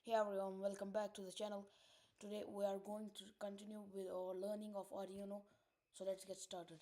Hey everyone, welcome back to the channel. Today we are going to continue with our learning of Arduino. So let's get started.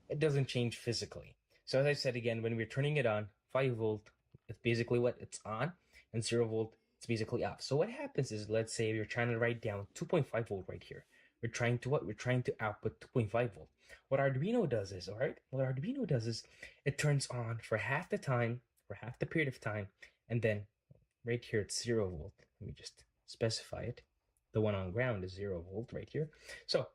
It doesn't change physically. So as I said again, when we're turning it on, 5 volt, it's basically what it's on, and 0 volt, it's basically off. So what happens is, let's say you're trying to write down 2.5 volt right here. We're trying to what? We're trying to output 2.5 volt. What Arduino does is, all right, what Arduino does is it turns on for half the time, for half the period of time, and then right here it's 0 volt. Let me just specify it. The one on ground is 0 volt right here. So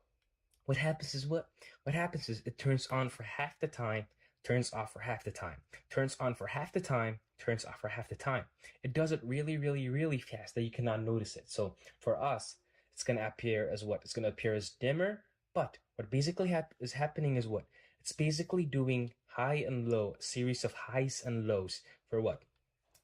what happens is what happens is it turns on for half the time, turns off for half the time, turns on for half the time, turns off for half the time. It does it really, really, really fast that you cannot notice it. So for us, it's gonna appear as what? It's gonna appear as dimmer. But what basically is happening is what? It's basically doing high and low, a series of highs and lows for what?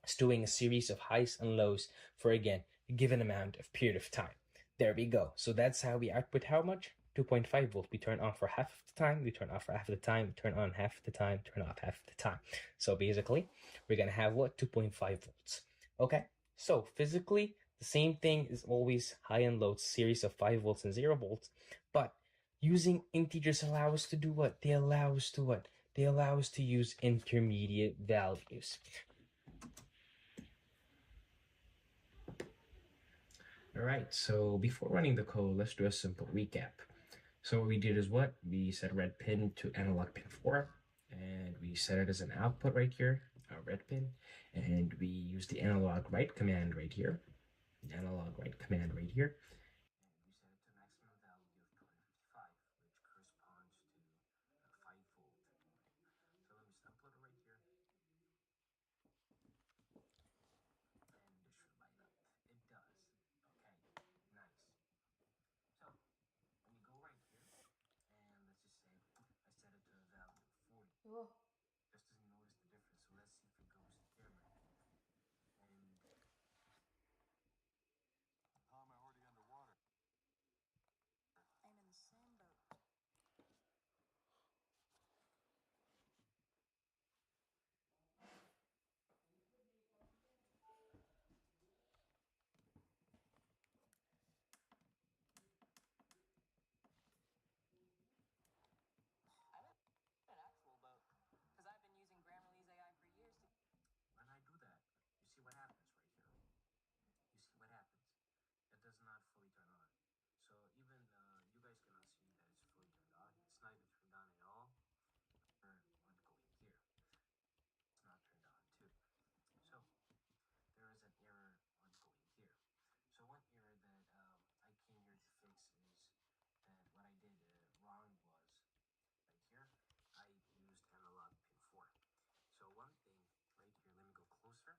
It's doing a series of highs and lows for, again, a given amount of period of time. There we go. So that's how we output how much? 2.5 volt. We turn on for half of the time, we turn off for half of the time, we turn on half of the time, turn off half of the time. So basically, we're going to have what? 2.5 volts. Okay? So physically, the same thing is always high and low, series of 5 volts and 0 volts. But using integers allow us to do what? They allow us to what? They allow us to use intermediate values. All right, so before running the code, let's do a simple recap. So what we did is what? We set red pin to analog pin 4, and we set it as an output right here, a red pin, and we use the analog write command right here, the analog write command right here, and we set it to maximum value of 255, which corresponds to 5 volt. So let me just upload it right here, and this should light up. It does. Okay, nice. So let me go right here, and let's just say I set it to a value of 40. Oh. Just doesn't notice the difference, so let's see if it goes dimmer. And Tom, I'm already underwater. I'm in the same boat. I'm in an actual boat because I've been using Grammarly's AI for years to. when I do that, you see what happens right here. You see what happens. It does not fully turn on. So even you guys cannot see that it's fully turned on. It's not even turned on at all. Or one going here. It's not turned on too. So there is an error on going here. So one error that I came here to fix is that what I did wrong was right here. I used analog pin 4. So one thing right here, let me go closer,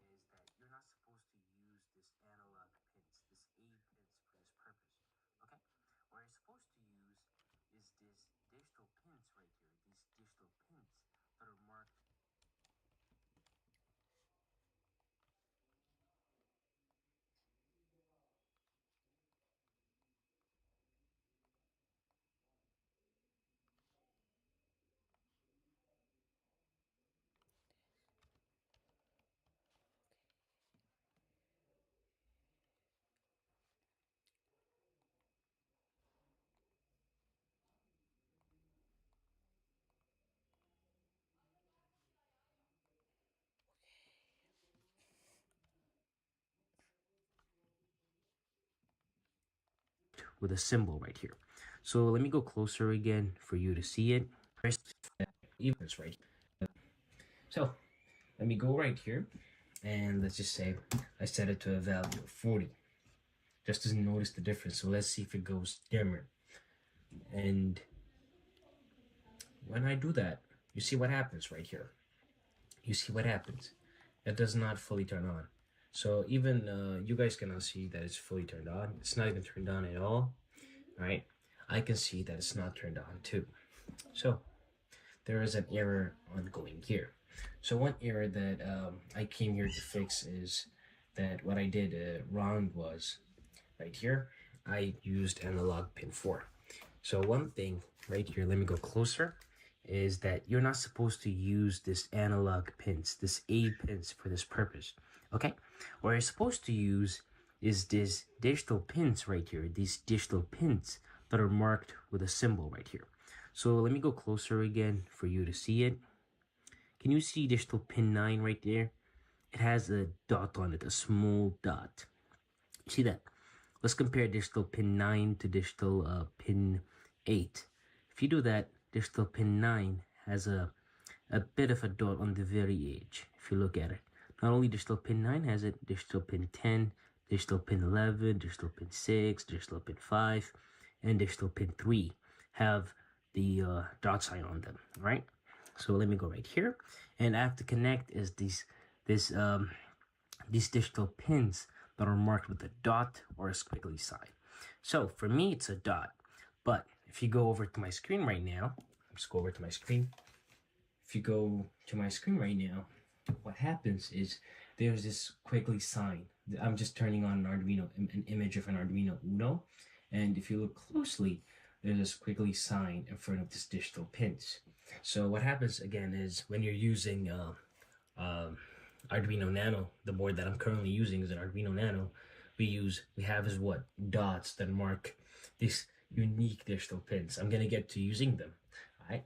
is that you're not supposed to use this analog pins, this A pins for this purpose. Okay? What you're supposed to use is this digital pins right here, these digital pins that are marked. With a symbol right here. So let me go closer again for you to see it. Even this right here. So let me go right here, and let's just say I set it to a value of 40. Just doesn't notice the difference. So let's see if it goes dimmer. And when I do that, you see what happens right here. You see what happens. It does not fully turn on. So even you guys cannot see that it's fully turned on. It's not even turned on at all. Right? I can see that it's not turned on too. So there is an error ongoing here. So one error that I came here to fix is that what I did wrong was right here, I used analog pin 4. So one thing right here, let me go closer, is that you're not supposed to use this analog pins, this A pins for this purpose, okay? What you're supposed to use is these digital pins right here, these digital pins that are marked with a symbol right here. So let me go closer again for you to see it. Can you see digital pin 9 right there? It has a dot on it, a small dot. You see that? Let's compare digital pin 9 to digital pin 8. If you do that, digital pin 9 has a bit of a dot on the very edge, if you look at it. Not only digital pin 9 has it, digital pin 10, digital pin 11, digital pin 6, digital pin 5, and digital pin 3 have the dot sign on them, right? So let me go right here, and I have to connect is these digital pins that are marked with a dot or a squiggly sign. So for me, it's a dot. But if you go over to my screen right now, let's go over to my screen. If you go to my screen right now, what happens is there's this squiggly sign. I'm just turning on an Arduino, an image of an Arduino Uno. And if you look closely, there's a squiggly sign in front of this digital pins. So what happens again is when you're using Arduino Nano, the board that I'm currently using is an Arduino Nano, we have is what? Dots that mark these unique digital pins. I'm gonna get to using them, right?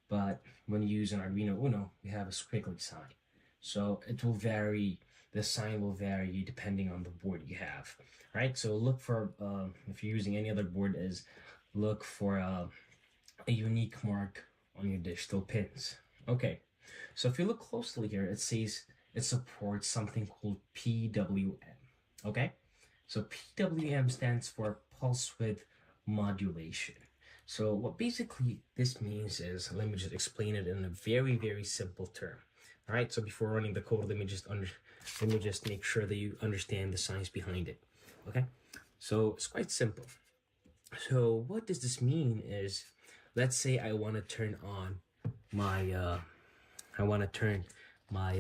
But when you use an Arduino Uno, we have a squiggly sign. So it will vary, the sign will vary depending on the board you have, right? So look for, if you're using any other board, is look for a unique mark on your digital pins. Okay, so if you look closely here, it says it supports something called PWM, okay? So PWM stands for pulse width modulation. So what basically this means is, let me just explain it in a very, very simple term. All right, so before running the code, let me just make sure that you understand the science behind it, okay? So it's quite simple. So what does this mean is, let's say I want to turn on my my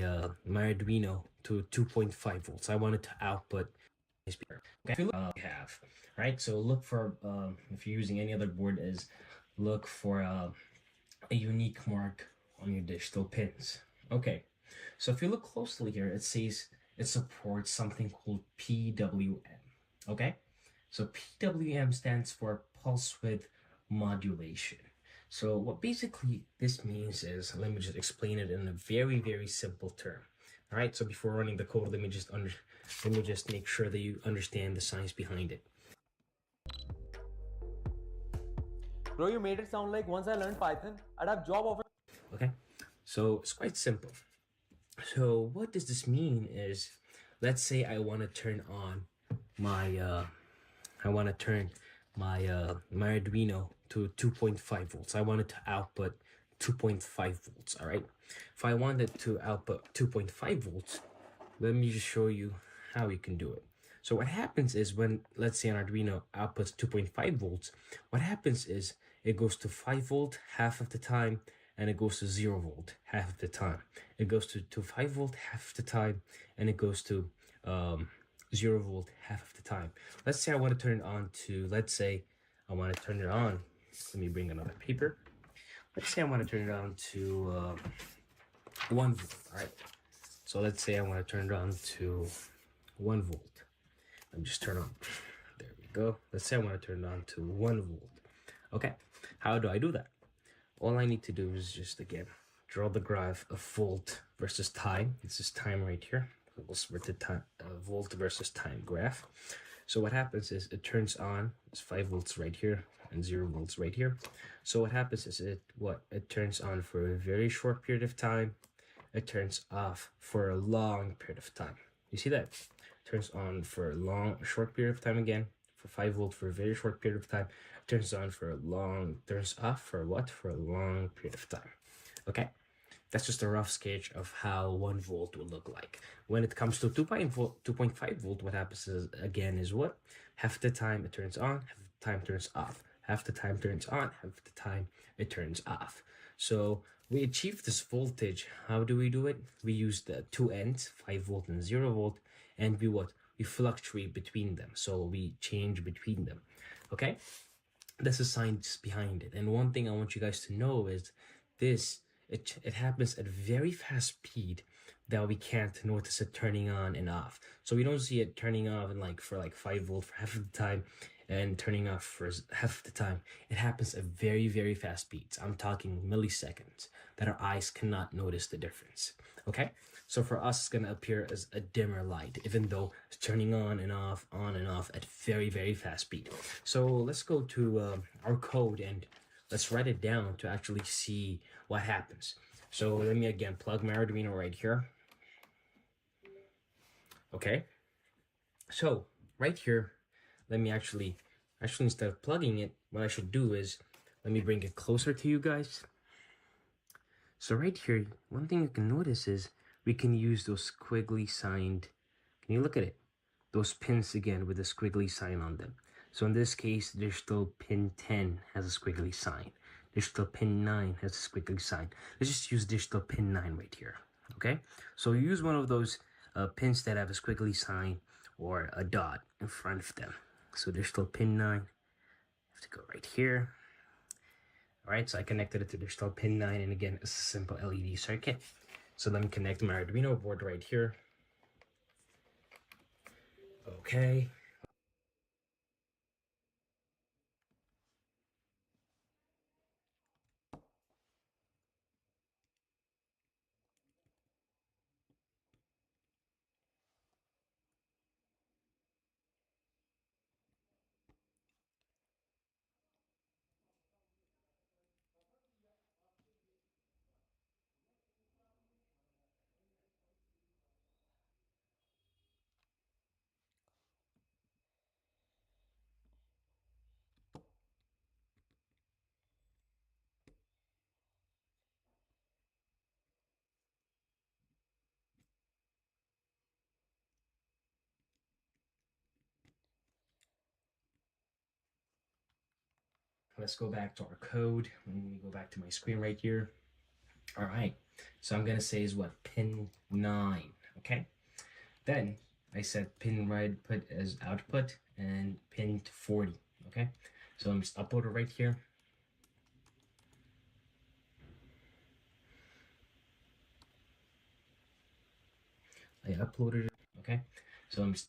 Arduino to 2.5 volts. I want it to output my speaker. Okay, if you look, have, right? So look for, if you're using any other board, is look for a unique mark on your digital pins. Okay, so if you look closely here, it says it supports something called PWM, okay? So PWM stands for pulse width modulation. So what basically this means is, let me just explain it in a very, very simple term. All right, so before running the code, let me just make sure that you understand the science behind it. Bro, you made it sound like once I learned Python, I'd have job offer. Okay, so it's quite simple. So what does this mean is, let's say I want to turn on my my Arduino to 2.5 volts. I want it to output 2.5 volts, all right? If I wanted to output 2.5 volts, let me just show you how you can do it. So what happens is when, let's say an Arduino outputs 2.5 volts, what happens is it goes to 5 volt half of the time, and it goes to 0 volt half of the time. It goes to 5 volt half of the time, and it goes to 0 volt half of the time. Let's say I want to turn it on to, let me bring another paper. Let's say I want to turn it on to 1 volt, all right? So let's say I want to turn it on to 1 volt. Let me just turn on, there we go. Let's say I want to turn it on to 1 volt. Okay, how do I do that? All I need to do is just, again, draw the graph of volt versus time. This is time right here. We'll split the time, volt versus time graph. So what happens is it turns on, it's 5 volts right here and 0 volts right here. So what happens is it turns on for a very short period of time. It turns off for a long period of time. You see that? It turns on for a short period of time again, for 5 volt for a very short period of time. It turns on for turns off for what? For a long period of time. Okay? That's just a rough sketch of how 1 volt would look like. When it comes to 2.5 volt, what happens is, again, is what? Half the time it turns on, half the time it turns off. half the time turns on, half the time it turns off. So we achieve this voltage. How do we do it? We use the two ends, 5 volt and 0 volt, and we fluctuate between them. So we change between them. Okay, that's the science behind it. And one thing I want you guys to know is it happens at very fast speed that we can't notice it turning on and off. So we don't see it turning off for 5 volt for half of the time and turning off for half of the time. It happens at very, very fast speeds. I'm talking milliseconds that our eyes cannot notice the difference. Okay, so for us, it's gonna appear as a dimmer light, even though it's turning on and off at very, very fast speed. So let's go to our code and let's write it down to actually see what happens. So let me again plug my Arduino right here. Okay, so right here, let me actually instead of plugging it, what I should do is let me bring it closer to you guys. So right here, one thing you can notice is we can use those squiggly signed, can you look at it? Those pins again with a squiggly sign on them. So in this case, digital pin 10 has a squiggly sign. Digital pin 9 has a squiggly sign. Let's just use digital pin 9 right here, okay? So use one of those pins that have a squiggly sign or a dot in front of them. So digital pin 9, I have to go right here. All right, so I connected it to digital pin 9, and again, it's a simple LED circuit. So let me connect my Arduino board right here. Okay. Let's go back to our code. Let me go back to my screen right here. All right, so I'm gonna say is what, pin 9, okay? Then I set pin right put as output and pin 40, okay? So I'm just upload it right here. I uploaded it, okay? So I'm just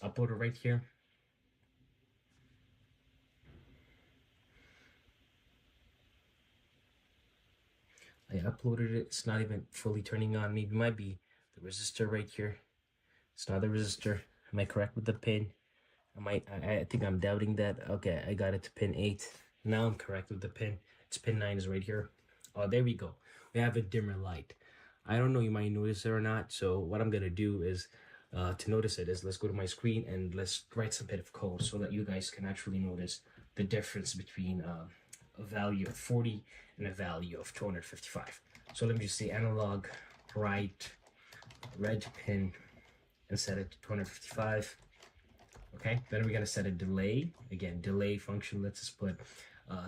upload it right here. I uploaded it. It's not even fully turning on. Maybe it might be the resistor right here. It's not the resistor. Am I correct with the pin? I think I'm doubting that. Okay, I got it to pin 8. Now I'm correct with the pin. It's pin 9 is right here. Oh, there we go. We have a dimmer light. I don't know, you might notice it or not. So what I'm gonna do is to notice it is let's go to my screen and let's write some bit of code so that you guys can actually notice the difference between a value of 40 and a value of 255. So let me just say analog right red pin and set it to 255. Okay, then we're gonna set a delay. Again, delay function lets us put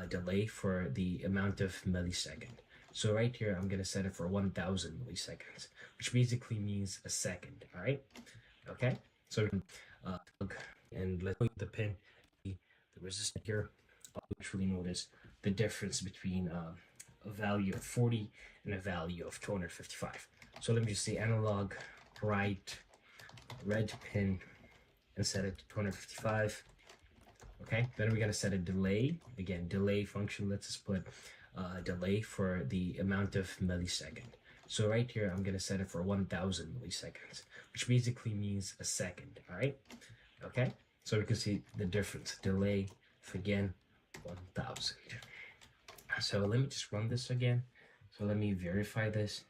delay for the amount of millisecond. So right here, I'm gonna set it for 1000 milliseconds, which basically means a second, all right? Okay, so we can plug and let's put the pin, the resistor here. I'll actually notice the difference between a value of 40 and a value of 255. So let me just say analog right red pin and set it to 255. Okay, then we're gonna set a delay. Again, delay function lets us put delay for the amount of millisecond. So right here, I'm gonna set it for 1000 milliseconds, which basically means a second, all right? Okay, so we can see the difference. Delay, again, 1000. So let me just run this again. So let me verify this.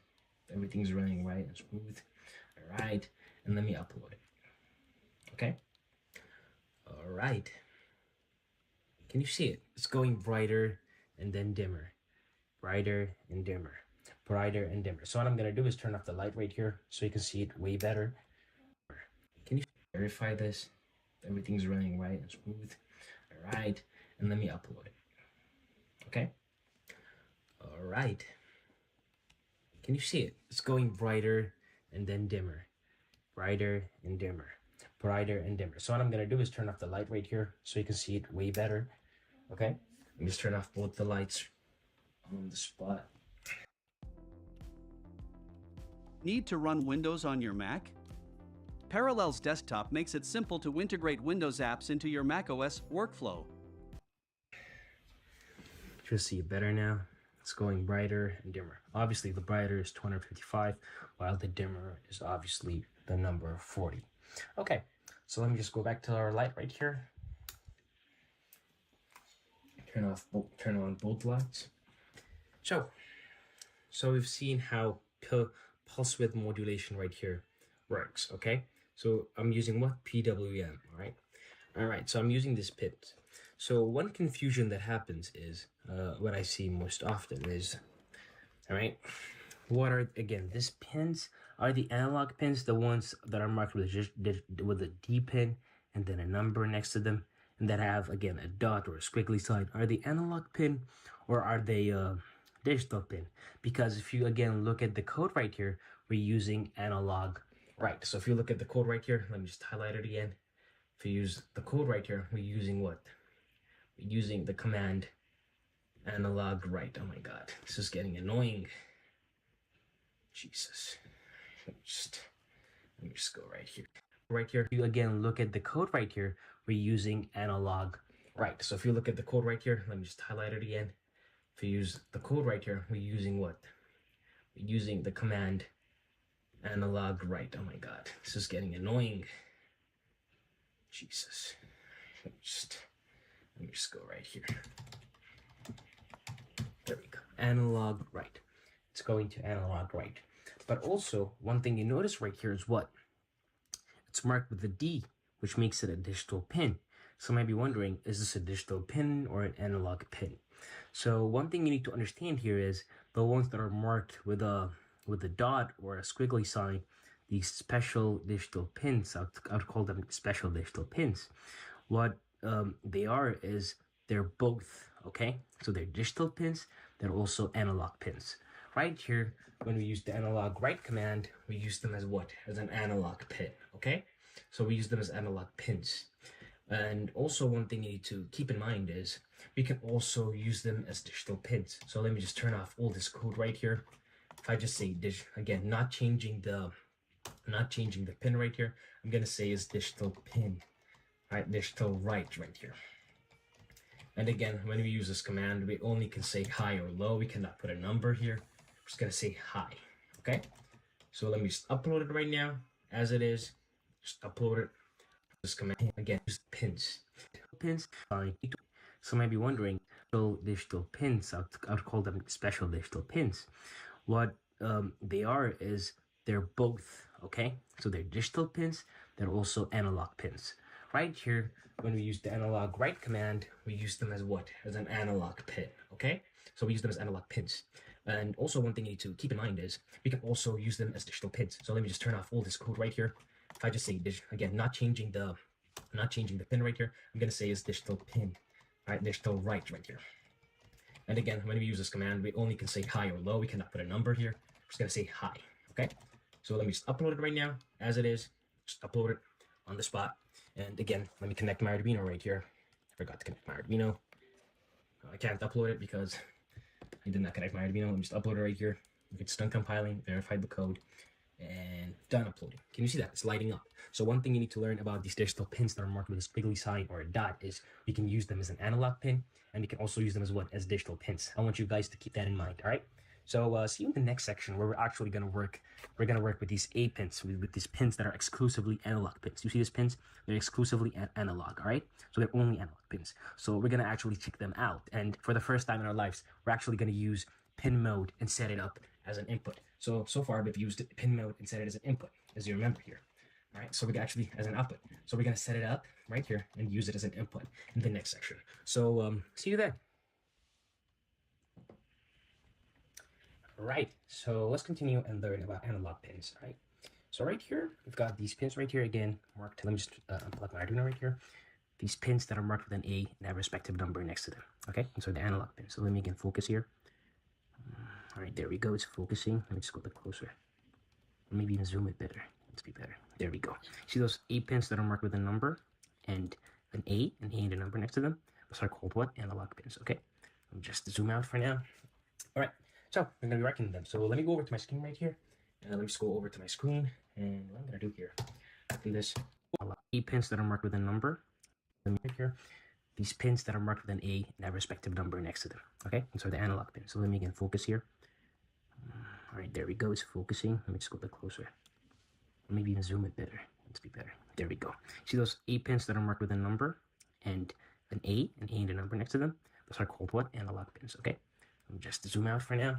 Everything's running right and smooth. All right. And let me upload it. Okay. All right. Can you see it? It's going brighter and then dimmer. Brighter and dimmer. Brighter and dimmer. So what I'm going to do is turn off the light right here so you can see it way better. Can you verify this? Everything's running right and smooth. All right. And let me upload it. Okay. All right. Can you see it? It's going brighter and then dimmer. Brighter and dimmer. Brighter and dimmer. So what I'm going to do is turn off the light right here so you can see it way better. Okay. Let me just turn off both the lights on the spot. Need to run Windows on your Mac? Parallels Desktop makes it simple to integrate Windows apps into your macOS workflow. You'll see it better now. It's going brighter and dimmer. Obviously, the brighter is 255, while the dimmer is obviously the number 40. Okay, so let me just go back to our light right here. Turn on both lights. So we've seen how pulse width modulation right here works. Okay, so I'm using what? PWM. All right. So I'm using this pit. So one confusion that happens is what I see most often is, all right, what are, again, these pins are the analog pins, the ones that are marked with a D pin and then a number next to them, and that have, again, a dot or a squiggly sign. Are they analog pin or are they digital pin? Because if you, again, look at the code right here, we're using analog, right? So if you look at the code right here, let me just highlight it again. If you use the code right here, we're using what? We're using the command analog right. Oh my God, this is getting annoying. Jesus. Let me just go right here. Right here, you again look at the code right here, we're using analog right. So if you look at the code right here, let me just highlight it again. If you use the code right here, we're using what? We're using the command analog right. Oh my God, this is getting annoying. Jesus. Let me just go right here. There we go. Analog right. It's going to analog right. But also, one thing you notice right here is what? It's marked with a D, which makes it a digital pin. So you might be wondering, is this a digital pin or an analog pin? So one thing you need to understand here is the ones that are marked with a dot or a squiggly sign, these special digital pins, I would call them special digital pins. What they are is they're both, okay? So they're digital pins, they're also analog pins. Right here, when we use the analog right command, we use them as what? As an analog pin, okay? So we use them as analog pins. And also one thing you need to keep in mind is we can also use them as digital pins. So let me just turn off all this code right here. If I just say again, not changing the pin right here, I'm gonna say is digital pin, right? Digital right here. And again, when we use this command, we only can say high or low. We cannot put a number here. We're just gonna say high, okay? So let me just upload it right now as it is. Just upload it. This command again, use pins. So you might be wondering, digital pins, I would call them special digital pins. What they are is they're both, okay? So they're digital pins, they're also analog pins. Right here, when we use the analog right command, we use them as what? As an analog pin, okay? So we use them as analog pins. And also one thing you need to keep in mind is we can also use them as digital pins. So let me just turn off all this code right here. If I just say again, not changing the pin right here, I'm gonna say is digital pin, right? Digital right here. And again, when we use this command, we only can say high or low. We cannot put a number here. We're just gonna say high, okay? So let me just upload it right now as it is. Just upload it on the spot. And again, let me connect my Arduino right here. I forgot to connect my Arduino. I can't upload it because I did not connect my Arduino. Let me just upload it right here. It's done compiling, verified the code, and done uploading. Can you see that? It's lighting up. So one thing you need to learn about these digital pins that are marked with a squiggly sign or a dot is we can use them as an analog pin, and we can also use them as what? As digital pins. I want you guys to keep that in mind, all right? So see you in the next section where we're actually gonna work. We're gonna work with these A pins, with these pins that are exclusively analog pins. You see these pins? They're exclusively analog, all right? So they're only analog pins. So we're gonna actually check them out. And for the first time in our lives, we're actually gonna use pin mode and set it up as an input. So far we've used pin mode and set it as an input, as you remember here. All right, so we actually as an output. So we're gonna set it up right here and use it as an input in the next section. So see you then. Right, so let's continue and learn about analog pins, right? So right here, we've got these pins right here again, marked. Let me just unplug my Arduino right here. These pins that are marked with an A and have a respective number next to them, okay? And so the analog pins. So let me again focus here. All right, there we go, it's focusing. Let me just go a bit closer. Maybe even zoom it better. Let's be better. There we go. See those A pins that are marked with a number and an A and a number next to them? Those are called what? Analog pins, okay? I'll just zoom out for now. All right. So we're gonna be working them. So let me go over to my screen right here. Let me just go over to my screen, and what I'm gonna do here, do this. A pins that are marked with a number. Let me right here. These pins that are marked with an A and have a respective number next to them. Okay, and so the analog pins. So let me again focus here. All right, there we go. It's focusing. Let me just go a bit closer. Maybe even zoom it better. Let's be better. There we go. See those A pins that are marked with a number and an A and a number next to them? Those are called what? Analog pins. Okay. Just zoom out for now.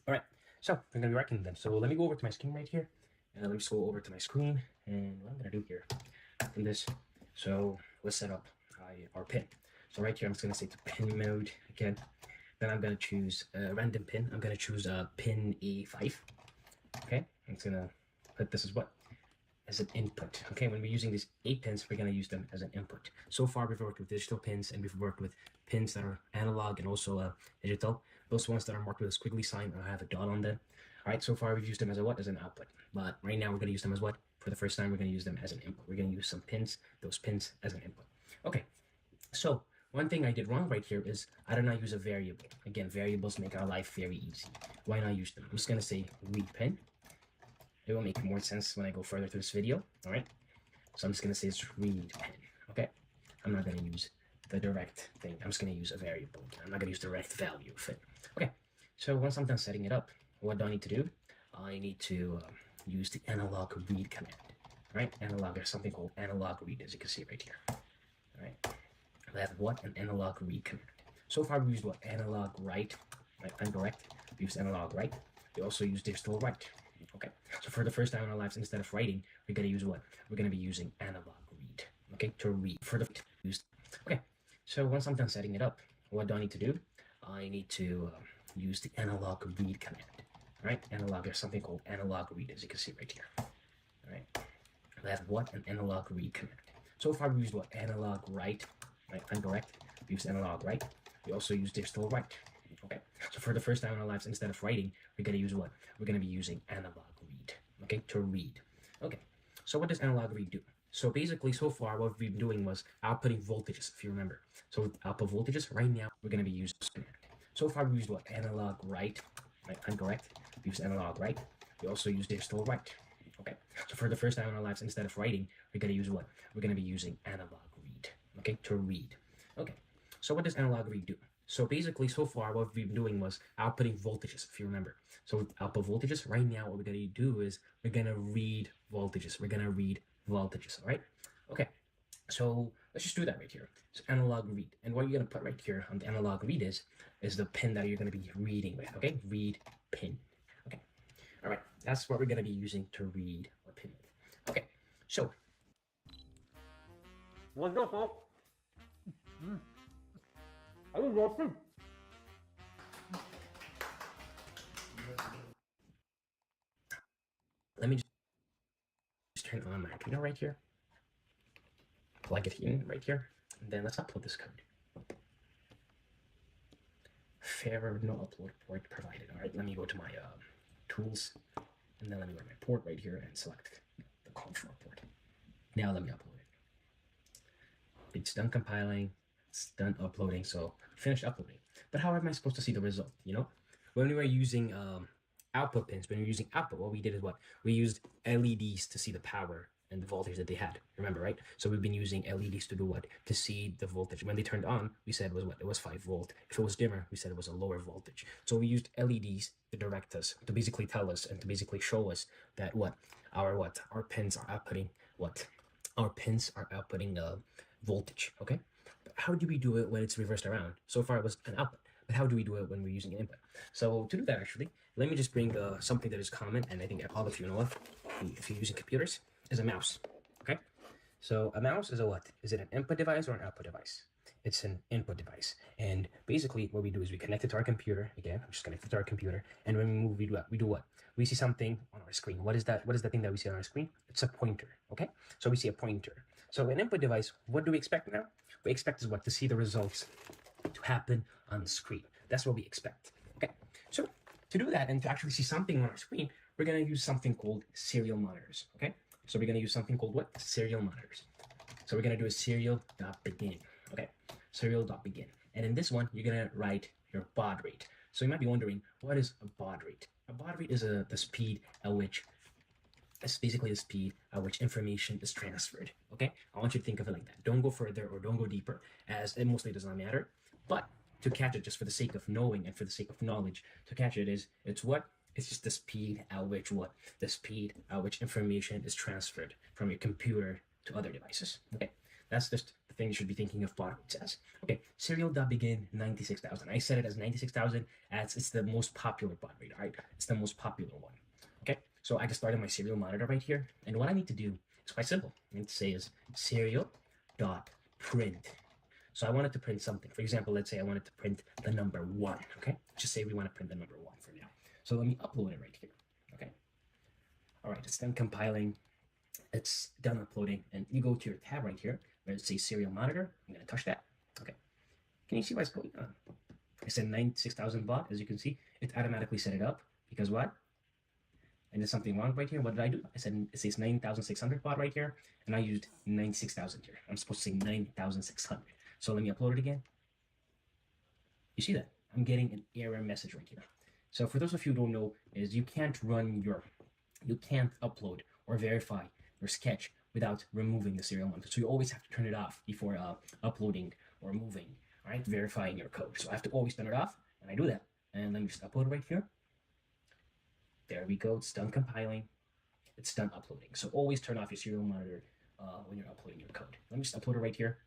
All right, so we're gonna be working them. So let me go over to my screen right here. Let me just go over to my screen, and what I'm gonna do here, do this. So let's set up our pin. So right here, I'm just gonna say to pin mode again. Then I'm gonna choose a random pin. I'm gonna choose pin A5. Okay, I'm just gonna put this as what? As an input. Okay, when we're using these 8 pins, we're gonna use them as an input. So far, we've worked with digital pins, and we've worked with pins that are analog and also digital. Those ones that are marked with a squiggly sign or have a dot on them. All right, so far we've used them as a what? As an output. But right now we're gonna use them as what? For the first time, we're gonna use them as an input. We're gonna use some pins, those pins as an input. Okay, so one thing I did wrong right here is I did not use a variable. Again, variables make our life very easy. Why not use them? I'm just gonna say read pin. It will make more sense when I go further through this video, all right? So I'm just gonna say it's read pin, okay? I'm not gonna use the direct thing. I'm just gonna use a variable. I'm not gonna use direct value of it. Okay, so once I'm done setting it up, what do I need to do? I need to use the analog read command, right? Analog, there's something called analog read, as you can see right here, all right? I have what? An analog read command. So far we used what? Analog write, right? Incorrect. We used analog write. We also use digital write. Okay, so for the first time in our lives, instead of writing, we're gonna use what? We're gonna be using analog read, okay, to read. For the used. Okay, so once I'm done setting it up, what do I need to do? I need to use the analog read command, right? Analog, there's something called analog read, as you can see right here, all right? I have what? An analog read command. So far we used what? Analog write, right? Incorrect. We used analog write. We also use digital write. Okay, so for the first time in our lives, instead of writing, we're gonna use what? We're gonna be using analog read, okay, to read. Okay, so what does analog read do? So basically, so far, what we've been doing was outputting voltages, if you remember. So output voltages, right now, we're gonna be using this command. So far, we used what? Analog write, right? Incorrect. We used analog write. We also use digital write. Okay, so for the first time in our lives, instead of writing, we're gonna use what? We're gonna be using analog read, okay, to read. Okay, so what does analog read do? So basically, so far, what we've been doing was outputting voltages, if you remember. So output voltages, right now, what we're going to do is we're going to read voltages. We're going to read voltages, all right? Okay, so let's just do that right here. So analog read. And what you're going to put right here on the analog read is the pin that you're going to be reading with, okay? Read pin. Okay, all right. That's what we're going to be using to read our pin with. Okay, so. Wonderful. I love it. Let me just turn on my Arduino right here. Plug it in right here. And then let's upload this code. Fair no upload port provided. All right, let me go to my tools. And then let me go to my port right here and select the COM4 port. Now let me upload it. It's done compiling. It's done uploading. So finished uploading. But how am I supposed to see the result? You know, when we were using output pins, when we were using output, what we did is what? We used LEDs to see the power and the voltage that they had. Remember, right? So we've been using LEDs to do what? To see the voltage. When they turned on, we said it was what? It was 5 volt. If it was dimmer, we said it was a lower voltage. So we used LEDs to direct us, to basically tell us and to basically show us that our pins are outputting what? Our pins are outputting voltage, okay? But how do we do it when it's reversed around? So far it was an output, but how do we do it when we're using an input? So to do that, actually, let me just bring something that is common, and I think all of you know of, if you're using computers, is a mouse, okay? So a mouse is a what? Is it an input device or an output device? It's an input device. And basically what we do is we connect it to our computer. Again, I'm just connected to our computer. And when we move, we do what? We see something on our screen. What is that? What is the thing that we see on our screen? It's a pointer, okay? So we see a pointer. So an input device, what do we expect now? We expect is what? To see the results to happen on the screen. That's what we expect, okay? So to do that and to actually see something on our screen, we're gonna use something called serial monitors, okay? So we're gonna use something called what? Serial monitors. So we're gonna do a serial.begin, okay? Serial.begin. And in this one, you're gonna write your baud rate. So you might be wondering, what is a baud rate? A baud rate is the speed at which, it's basically the speed at which information is transferred, okay? I want you to think of it like that. Don't go further or don't go deeper, as it mostly does not matter. But to catch it, just for the sake of knowing and for the sake of knowledge, to catch it is, it's what? It's just the speed at which what? The speed at which information is transferred from your computer to other devices, okay? That's just the thing you should be thinking of baud rates as. Okay, serial.begin 96,000. I set it as 96,000 as it's the most popular baud rate, all right? It's the most popular one, okay? So I just started my serial monitor right here. And what I need to do is quite simple. I need to say is serial.print. So I wanted to print something. For example, let's say I wanted to print the number 1, okay? Just say we want to print the number 1 for now. So let me upload it right here, okay? All right, it's done compiling. It's done uploading. And you go to your tab right here where it says serial monitor. I'm going to touch that, okay? Can you see what's going on? I said 96,000 baud. As you can see, it automatically set it up because what? I did something wrong right here. What did I do? I said it says 9,600 baud right here, and I used 96,000 here. I'm supposed to say 9,600. So let me upload it again. You see that? I'm getting an error message right here. So for those of you who don't know, is you can't upload or verify your sketch without removing the serial monitor. So you always have to turn it off before uploading or moving, all right, verifying your code. So I have to always turn it off, and I do that. And let me just upload it right here. There we go. It's done compiling. It's done uploading. So always turn off your serial monitor when you're uploading your code. Let me just upload it right here.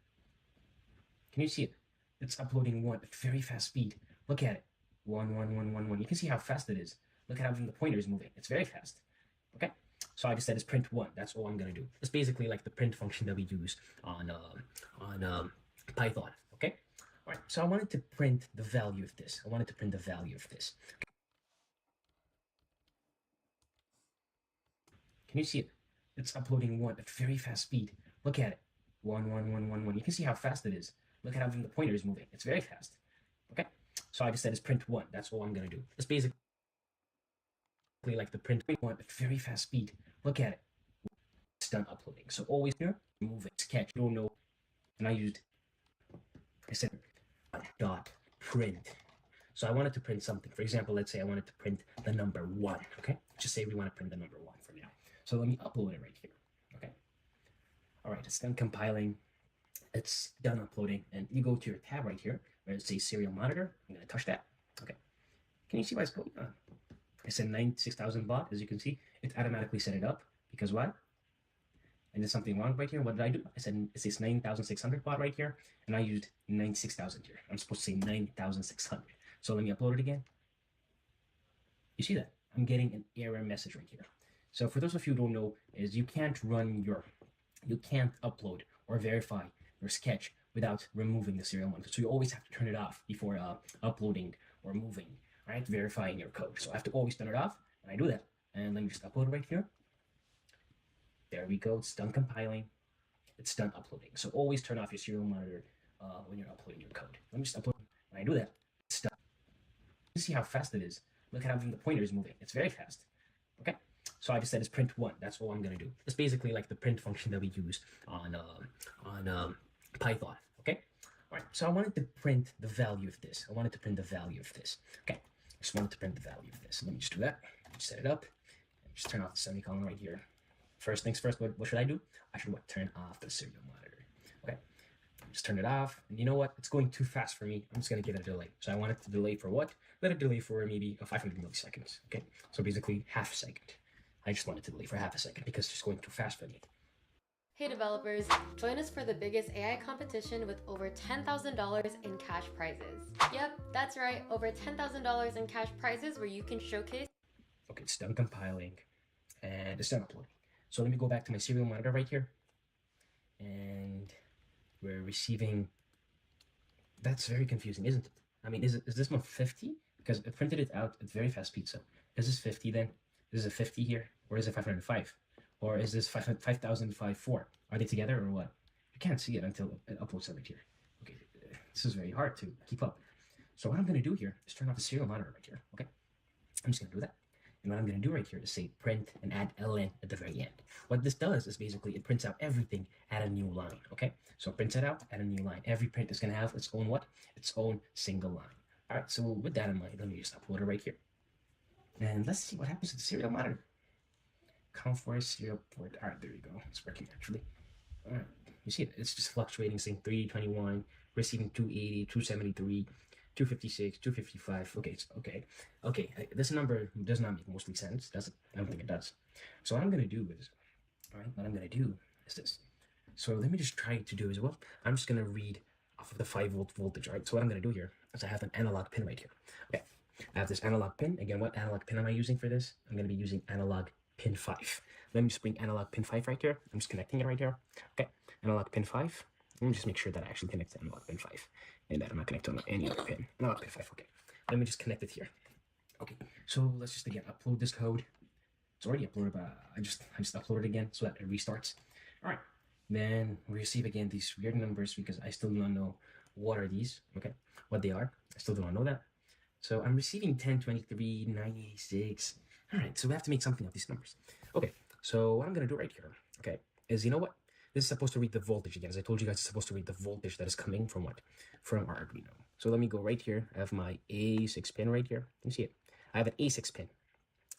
Can you see it? It's uploading at very fast speed. Look at it. 1, 1, 1, 1, 1. You can see how fast it is. Look at how the pointer is moving. It's very fast. Okay. So I just said it's print 1. That's all I'm gonna do. It's basically like the print function that we use on Python. Okay. All right. So I wanted to print the value of this. Okay. Can you see it? It's uploading at very fast speed. Look at it. 1, 1, 1, 1, 1. You can see how fast it is. Look at how the pointer is moving. It's very fast. Okay. So I just said it's print 1. That's all I'm gonna do. It's basically like the print 1 at very fast speed. Look at it. It's done uploading. So always here, move it, sketch. You don't know. And I said dot print. So I wanted to print something. For example, let's say I wanted to print the number 1. Okay. Just say we want to print the number 1 for now. So let me upload it right here. Okay. All right. It's done compiling. It's done uploading. And you go to your tab right here where it says serial monitor. I'm going to touch that. Okay. Can you see what's going on? I said 96,000 baud. As you can see, it automatically set it up because what? I did something wrong right here. What did I do? I said it says 9,600 baud right here, and I used 96,000 here. I'm supposed to say 9,600. So let me upload it again. You see that? I'm getting an error message right here. So for those of you who don't know, is you can't upload or verify your sketch without removing the serial monitor. So you always have to turn it off before uploading or moving, right? Verifying your code. So I have to always turn it off, and I do that. And let me just upload it right here. There we go. It's done compiling. It's done uploading. So always turn off your serial monitor when you're uploading your code. Let me just upload, and I do that. It's done. You see how fast it is. Look at how the pointer is moving. It's very fast. Okay. So I just said it's print 1. That's all I'm gonna do. It's basically like the print function that we use on Python. Okay. All right. So I wanted to print the value of this. Okay. I just wanted to print the value of this. Let me just do that. Set it up. Just turn off the semicolon right here. first things first, what should I do? I should what? Turn off the serial monitor. Okay, just turn it off. And you know what? It's going too fast for me. I'm just gonna give it a delay. So I want it to delay for what? Let it delay for maybe 500 milliseconds. Okay, so basically half a second. I just want it to delay for half a second because it's just going too fast for me. Hey developers, join us for the biggest AI competition with over $10,000 in cash prizes. Yep, that's right, over $10,000 in cash prizes where you can showcase. Okay, it's done compiling and it's done uploading. So let me go back to my serial monitor right here. And we're receiving. That's very confusing, isn't it? I mean, is this one 50? Because it printed it out at very fast speed. So is this 50 then? Is this a 50 here? Or is it 505? Or is this 5054? Are they together or what? I can't see it until it uploads it right here. Okay, this is very hard to keep up. So what I'm going to do here is turn off the serial monitor right here. Okay, I'm just going to do that. And what I'm going to do right here is say print and add ln at the very end. What this does is basically it prints out everything at a new line. Okay, so it prints it out at a new line. Every print is going to have its own what? Its own single line. All right, so with that in mind, let me just upload it right here. And let's see what happens to the serial monitor. Count for serial port. All right, there you go. It's working actually. All right, you see it. It's just fluctuating, saying 321, receiving 280, 273, 256, 255. Okay, it's okay. Okay, this number does not make mostly sense, does it? I don't think it does. So what I'm gonna do is, all right, what I'm gonna do is this. So let me just try to do as well. I'm just gonna read off of the 5-volt voltage. All right. So what I'm gonna do here is I have an analog pin right here. Okay, I have this analog pin. Again, what analog pin am I using for this? I'm gonna be using analog pin 5. Let me just bring analog pin 5 right here. I'm just connecting it right here. Okay, analog pin 5. Let me just make sure that I actually connect to analog pin 5 and that I'm not connected on any other pin. Analog pin 5. Okay, let me just connect it here. Okay, so let's just again upload this code. It's already uploaded, but I just upload it again so that it restarts. All right, then we receive again these weird numbers because I still do not know what are these. Okay, what they are. I still do not know that. So I'm receiving 1023, 986. All right, so we have to make something of these numbers. Okay, so what I'm going to do right here, okay, is you know what? This is supposed to read the voltage again. As I told you guys, it's supposed to read the voltage that is coming from what? From our Arduino. So let me go right here. I have my A6 pin right here. You see it? I have an A6 pin.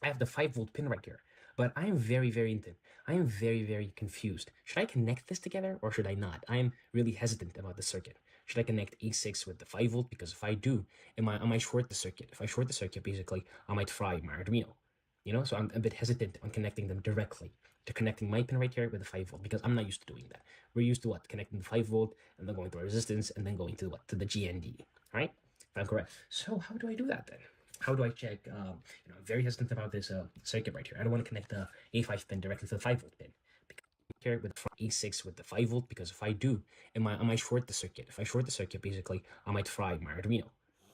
I have the 5-volt pin right here. But I am very, very confused. Should I connect this together or should I not? I am really hesitant about the circuit. Should I connect A6 with the 5-volt? Because if I do, I might short the circuit. If I short the circuit, basically, I might fry my Arduino. You know, so I'm a bit hesitant on connecting them directly to connecting my pin right here with the 5-volt because I'm not used to doing that. We're used to what? Connecting the 5-volt and then going to a resistance and then going to what? To the GND, right? If I'm correct. So how do I do that then? How do I check? I'm very hesitant about this circuit right here. I don't want to connect the A5 pin directly to the 5-volt pin. Here with A6 with the 5-volt because if I do, I might short the circuit. If I short the circuit, basically, I might fry my Arduino.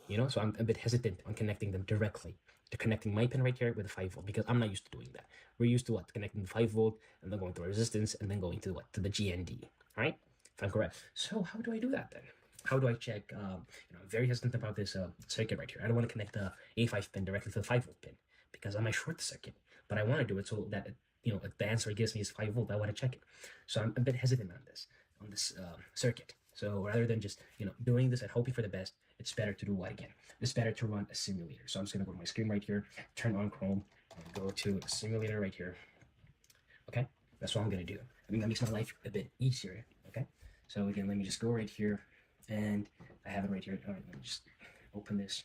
You know, so I'm a bit hesitant on connecting them directly to connecting my pin right here with the 5-volt because I'm not used to doing that. We're used to what? Connecting the 5-volt and then going to a resistance and then going to what? To the GND, right? If I'm correct. So how do I do that then? How do I check? I'm very hesitant about this circuit right here. I don't want to connect the A5 pin directly to the 5-volt pin because I might short the circuit, but I want to do it so that the answer it gives me is 5-volt. I want to check it, so I'm a bit hesitant on this circuit. So rather than just doing this and hoping for the best, it's better to do what again? It's better to run a simulator. So I'm just gonna go to my screen right here, turn on Chrome, and go to a simulator right here. Okay, that's what I'm gonna do. I mean that makes my life a bit easier. Okay, so again, let me just go right here, and I have it right here. All right, let me just open this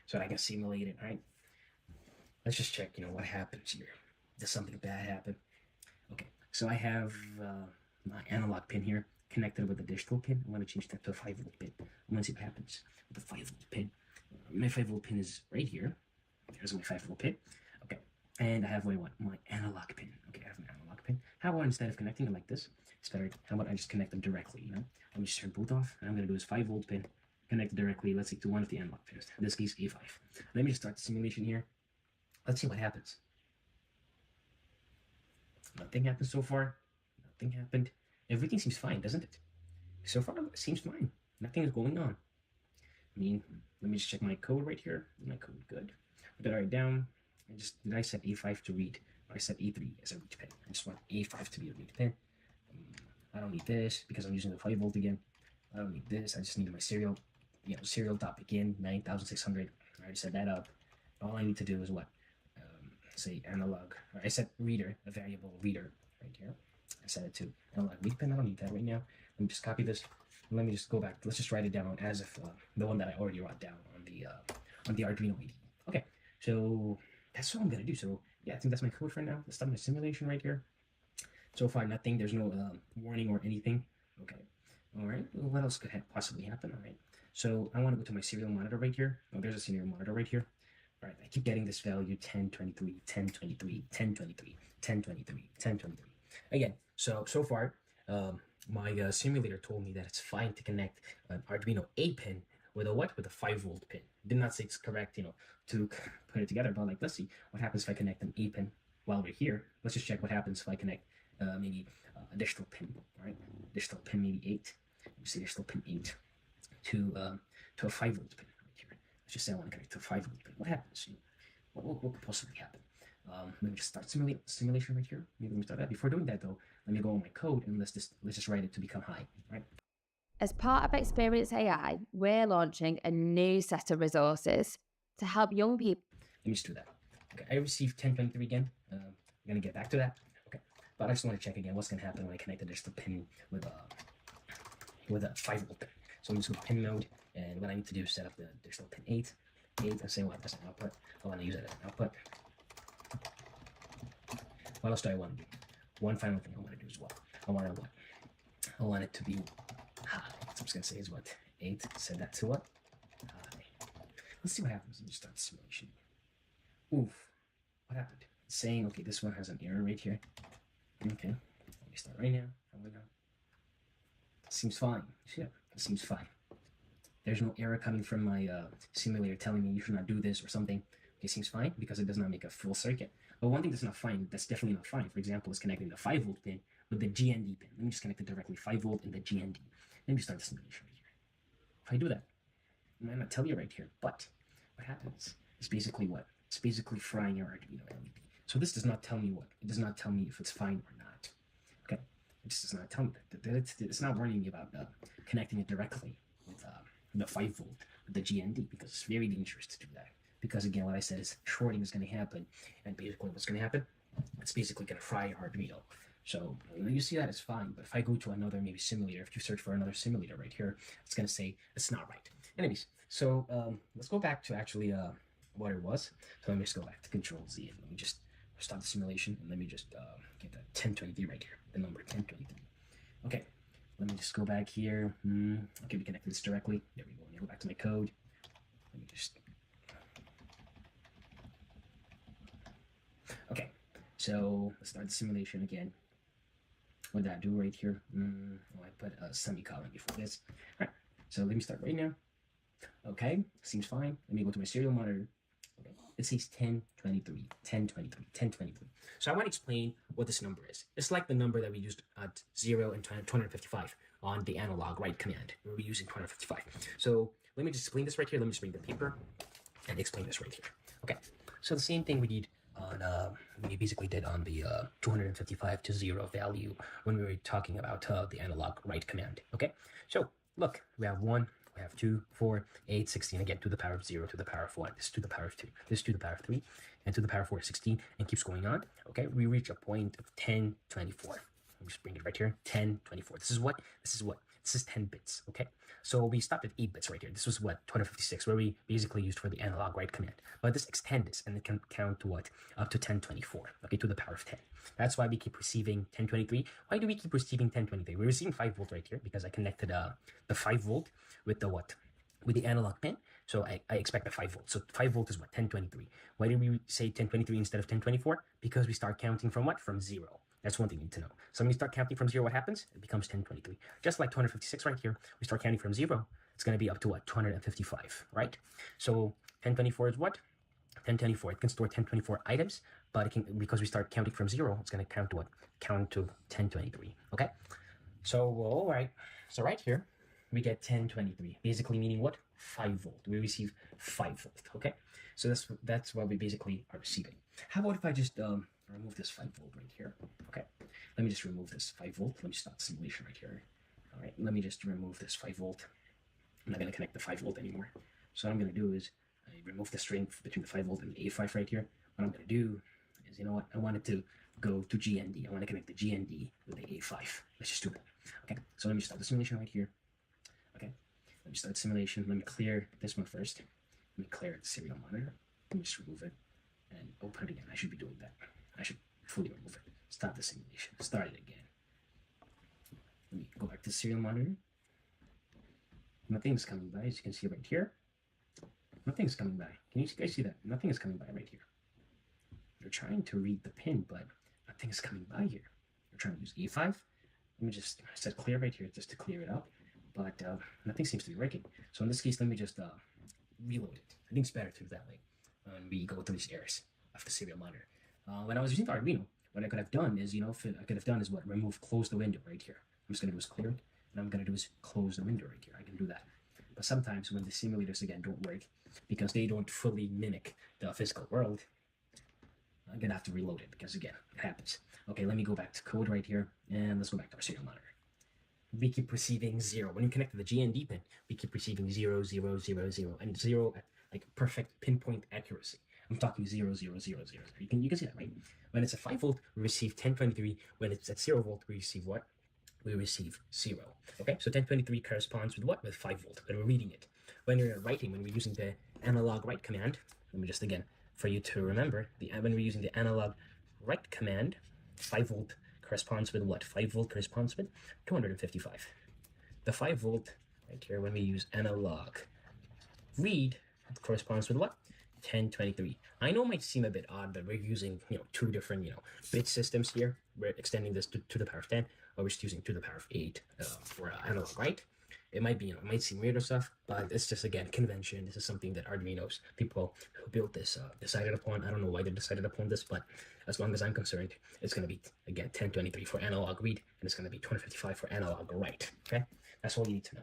so that I can simulate it. All right, let's just check. What happens here? Does something bad happen? Okay, so I have my analog pin here connected with the digital pin. I'm going to change that to a 5-volt pin. I'm going to see what happens with the 5-volt pin. My 5-volt pin is right here. There's my 5-volt pin. Okay, and I have my analog pin. Okay, I have an analog pin. How about instead of connecting them like this, it's better. How about I just connect them directly? Let me just turn both off. And I'm going to do this 5-volt pin connected directly. Let's say to one of the analog pins. In this case, A5. Let me just start the simulation here. Let's see what happens. Nothing happened so far. Nothing happened. Everything seems fine, doesn't it? So far, it seems fine. Nothing is going on. I mean, let me just check my code right here. My code, good. I got it right down. Did I set A5 to read? Or I set A3 as a read pin. I just want A5 to be a read pin. I don't need this because I'm using the 5-volt again. I don't need this. I just need my serial, serial dot begin 9600. I already set that up. All I need to do is what? Say analog. I set reader, a variable reader. right here. I set it to analog lead pin. I don't need that right now. Let me just copy this. And let me just go back. Let's just write it down as if the one that I already wrote down on the Arduino IDE. Okay, so that's what I'm gonna do. So yeah, I think that's my code for now. Let's start my simulation right here. So far, nothing. There's no warning or anything. Okay. All right. Well, what else could possibly happen? All right. So I want to go to my serial monitor right here. Oh, there's a serial monitor right here. All right. I keep getting this value 1023, 1023, 1023, 1023, 1023. Again, so far, my simulator told me that it's fine to connect an Arduino A pin with a what? With a 5-volt pin. Did not say it's correct, to put it together. But like, let's see what happens if I connect an A pin while we're here. Let's just check what happens if I connect maybe a digital pin. All right, digital pin maybe 8. You see digital pin 8 to a 5-volt pin right here. Let's just say I want to connect to a 5-volt pin. What happens? What could possibly happen? Let me just start simulation right here. Maybe let me start that. Before doing that though, let me go on my code and let's just write it to become high. Right. As part of Experience AI, we're launching a new set of resources to help young people. Let me just do that. Okay, I received 1023 again. I'm gonna get back to that. Okay, but I just want to check again what's gonna happen when I connect the digital pin with a 5-volt pin. So I'm just going to pin mode, and what I need to do is set up the digital pin 8, and say what that's an output. I want to use it as an output. What else do I want to do? One final thing I want to do as well. I want it to be high. So I'm just gonna say is what 8. Set that to what? High. Let's see what happens when you start the simulation. Oof. What happened? It's saying, okay, this one has an error right here. Okay. Let me start right now. Seems fine. Yeah, it seems fine. There's no error coming from my simulator telling me you should not do this or something. Okay, seems fine because it does not make a full circuit. But one thing that's not fine, that's definitely not fine, for example, is connecting the 5-volt pin with the GND pin. Let me just connect it directly 5-volt and the GND. Let me start the simulation right here. If I do that, I might not tell you right here, but what happens is basically what? It's basically frying your Arduino LED. So this does not tell me what? It does not tell me if it's fine or not. Okay, it just does not tell me that. It's not warning me about connecting it directly with the 5-volt with the GND, because it's very dangerous to do that. Because again, what I said is shorting is going to happen, and basically what's going to happen, it's basically going to fry your Arduino. So you see that it's fine, but if I go to another maybe simulator, if you search for another simulator right here, it's going to say it's not right. Anyways, so let's go back to actually what it was. So let me just go back to Control Z and let me just stop the simulation, and let me just get that 1023 right here, the number 1023. Okay, let me just go back here. Okay, we connected this directly. There we go. Let me go back to my code. Let me just. Okay, so let's start the simulation again. What did I do right here? Oh, I put a semicolon before this. All right, so let me start right now. Okay, seems fine. Let me go to my serial monitor. Okay, it says 1023, 1023, 1023. So I want to explain what this number is. It's like the number that we used at 0 and 255 on the analog write command. We're using 255. So let me just explain this right here. Let me just bring the paper and explain this right here. Okay, so the same thing we did on we basically did on the 255 to 0 value when we were talking about the analog write command. Okay, so look, we have 1, we have 2, 4, 8, 16, again to the power of 0, to the power of 1, this is to the power of 2, this is to the power of 3, and to the power of 4 is 16, and keeps going on. Okay, we reach a point of 1024. Let me just bring it right here, 1024. This is what? This is 10 bits, okay? So we stopped at 8 bits right here. This was what, 256, where we basically used for the analog write command. But this extends this, and it can count to what? Up to 1024, okay, to the power of 10. That's why we keep receiving 1023. Why do we keep receiving 1023? We're receiving 5-volt right here, because I connected the 5-volt with the what? With the analog pin. So I expect a 5-volt. So 5-volt is what? 1023. Why did we say 1023 instead of 1024? Because we start counting from what? From 0. That's one thing you need to know. So when you start counting from 0, what happens? It becomes 1023. Just like 256 right here, we start counting from 0. It's going to be up to what? 255, right? So 1024 is what? 1024. It can store 1024 items, but it can, because we start counting from 0, it's going to count to what? Count to 1023, okay? So, all right. So right here, we get 1023, basically meaning what? 5-volt. We receive 5-volt, okay? So that's what we basically are receiving. How about if I just remove this 5-volt right here? Okay, let me just remove this 5-volt. Let me start the simulation right here. All right, let me just remove this 5-volt. I'm not going to connect the 5-volt anymore. So what I'm going to do is I remove the string between the 5-volt and the A5 right here. What I'm going to do is, you know what? I want it to go to GND. I want to connect the GND with the A5. Let's just do that. Okay, so let me start the simulation right here. Okay, let me start simulation. Let me clear this one first. Let me clear the serial monitor. Let me just remove it and open it again. I should be doing that. I should fully remove it. Stop the simulation. Start it again. Let me go back to serial monitor. Nothing's coming by, as you can see right here. Nothing's coming by. Can you guys see that? Nothing is coming by right here. They're trying to read the pin, but nothing is coming by here. They're trying to use E5. Let me just set clear right here just to clear it up, but nothing seems to be working. So in this case, let me just reload it. I think it's better to do that way when we go through these errors of the serial monitor. When I was using the Arduino, what I could have done is, remove, close the window right here. I'm just going to do is clear it, and I'm going to do is close the window right here. I can do that. But sometimes when the simulators, again, don't work because they don't fully mimic the physical world, I'm going to have to reload it because, again, it happens. Okay, let me go back to code right here, and let's go back to our serial monitor. We keep receiving 0. When you connect to the GND pin, we keep receiving 0, 0, 0, 0, and 0 at like perfect pinpoint accuracy. I'm talking 0, 0, 0, 0. You can see that, right? When it's at 5 volt, we receive 1023. When it's at 0 volt, we receive what? We receive 0. Okay, so 1023 corresponds with what? With 5 volt, when we're reading it. When you're writing, when we're using the analog write command, let me just again, for you to remember, when we're using the analog write command, 5 volt corresponds with what? 5 volt corresponds with 255. The 5 volt right here, when we use analog read, corresponds with what? 1023. I know it might seem a bit odd that we're using, two different, bit systems here. We're extending this to the power of 10, or we're just using to the power of 8 for analog write. It might be, it might seem weird or stuff, but it's just, again, convention. This is something that Arduino's people who built this decided upon. I don't know why they decided upon this, but as long as I'm concerned, it's going to be, again, 1023 for analog read, and it's going to be 255 for analog write. Okay? That's all you need to know.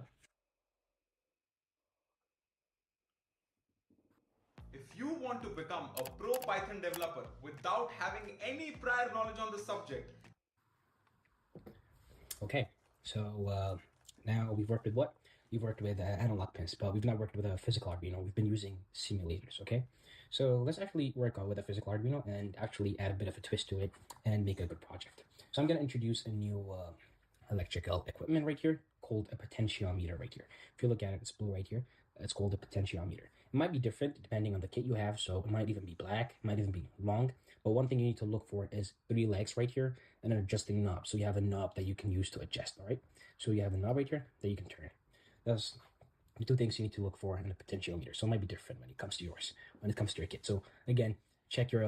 If you want to become a pro Python developer without having any prior knowledge on the subject. Okay, so now we've worked with what? We've worked with analog pins, but we've not worked with a physical Arduino. We've been using simulators, okay? So let's actually work with a physical Arduino and actually add a bit of a twist to it and make a good project. So I'm going to introduce a new electrical equipment right here called a potentiometer right here. If you look at it, it's blue right here. It's called a potentiometer. It might be different depending on the kit you have, so it might even be black, it might even be long. But one thing you need to look for is 3 legs right here and an adjusting knob. So you have a knob that you can use to adjust, all right? So you have a knob right here that you can turn. That's the 2 things you need to look for in a potentiometer. So it might be different when it comes to yours, when it comes to your kit. So again, check your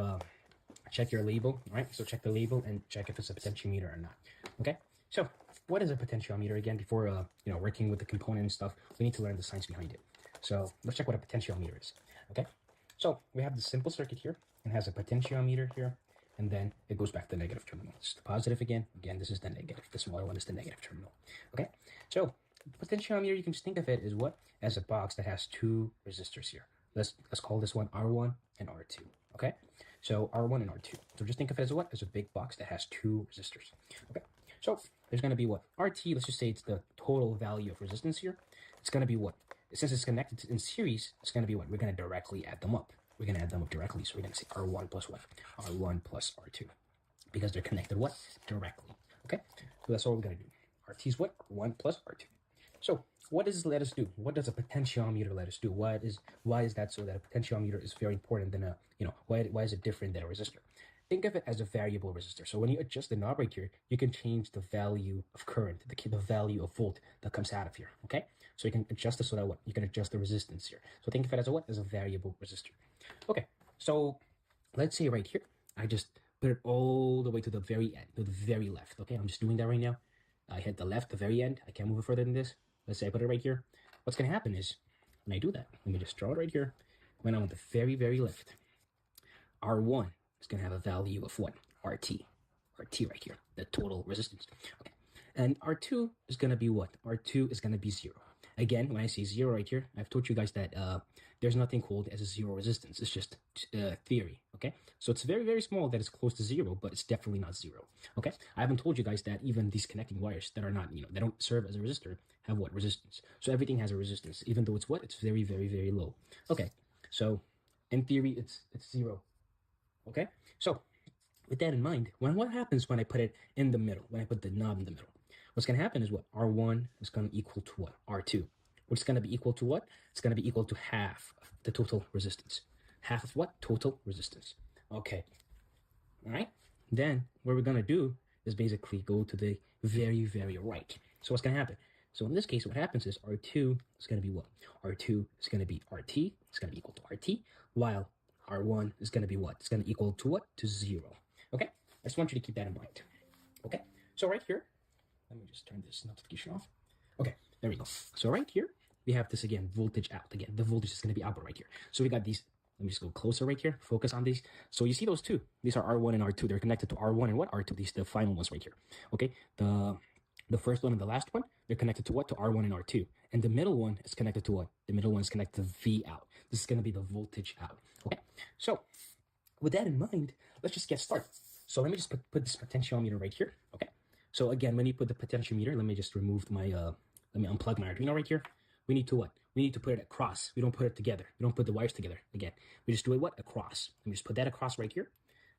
label, all right? So check the label and check if it's a potentiometer or not, okay? So what is a potentiometer? Again, before working with the component and stuff, we need to learn the science behind it. So let's check what a potentiometer is, okay? So we have the simple circuit here. It has a potentiometer here, and then it goes back to the negative terminal. This is the positive again. Again, this is the negative. The smaller one is the negative terminal, okay? So the potentiometer, you can just think of it as what? As a box that has 2 resistors here. Let's call this one R1 and R2, okay? So R1 and R2. So just think of it as what? As a big box that has 2 resistors, okay? So there's going to be what? RT, let's just say it's the total value of resistance here. It's going to be what? Since it's connected in series, it's going to be what? We're going to directly add them up. We're going to add them up directly. So we're going to say R1 plus what? R1 plus R2. Because they're connected what? Directly. Okay? So that's all we're going to do. RT is what? R1 plus R2. So what does this let us do? What does a potentiometer let us do? Why is that so that a potentiometer is very important than a, why is it different than a resistor? Think of it as a variable resistor. So when you adjust the knob right here, you can change the value of current, the value of volt that comes out of here, okay? So you can adjust it so that what? You can adjust the resistance here. So think of it as a what? As a variable resistor. Okay, so let's say right here, I just put it all the way to the very end, to the very left, okay? I'm just doing that right now. I hit the left, the very end. I can't move it further than this. Let's say I put it right here. What's going to happen is, when I do that, let me just draw it right here. When I'm at the very, very left, R1 is going to have a value of what? RT right here, the total resistance. Okay, and R2 is going to be what? R2 is going to be 0. Again, when I say 0 right here, I've told you guys that there's nothing called as a 0 resistance. It's just theory, okay? So it's very, very small that it's close to 0, but it's definitely not 0, okay? I haven't told you guys that even these connecting wires that are not, they don't serve as a resistor have what? Resistance. So everything has a resistance, even though it's what? It's very, very, very low. Okay, so in theory, it's 0, okay? So with that in mind, what happens when I put it in the middle, when I put the knob in the middle? What's going to happen is what? R1 is going to equal to what? R2. What's going to be equal to what? It's going to be equal to half of the total resistance. Half of what? Total resistance. Okay. All right. Then what we're going to do is basically go to the very, very right. So what's going to happen? So in this case, what happens is R2 is going to be what? R2 is going to be RT. It's going to be equal to RT, while R1 is going to be what? It's going to equal to what? To 0. Okay? I just want you to keep that in mind. Okay? So right here, let me just turn this notification off. Okay, there we go. So right here, we have this again, voltage out. Again, the voltage is going to be output right here. So we got these. Let me just go closer right here. Focus on these. So you see those two. These are R1 and R2. They're connected to R1 and what? R2. These are the final ones right here. Okay? The first one and the last one, they're connected to what? To R1 and R2. And the middle one is connected to what? The middle one is connected to V out. This is going to be the voltage out. Okay? So with that in mind, let's just get started. So let me just put this potentiometer right here. Okay? So again, when you put the potentiometer, let me just remove my, let me unplug my Arduino right here. We need to what? We need to put it across. We don't put it together. We don't put the wires together. Again, we just do it what? Across. Let me just put that across right here.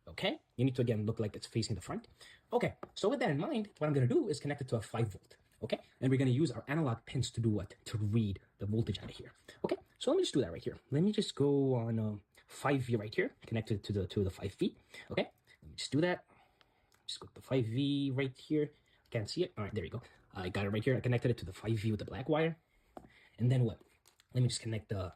Okay? You need to, again, look like it's facing the front. Okay, so with that in mind, what I'm going to do is connect it to a 5 volt. Okay? And we're going to use our analog pins to do what? To read the voltage out of here. Okay? So let me just do that right here. Let me just go on 5V right here, connected to the 5V. Okay? Let me just do that. Just go to the 5V right here. Can't see it. All right, there we go. I got it right here. I connected it to the 5V with the black wire. And then what? Let me just connect the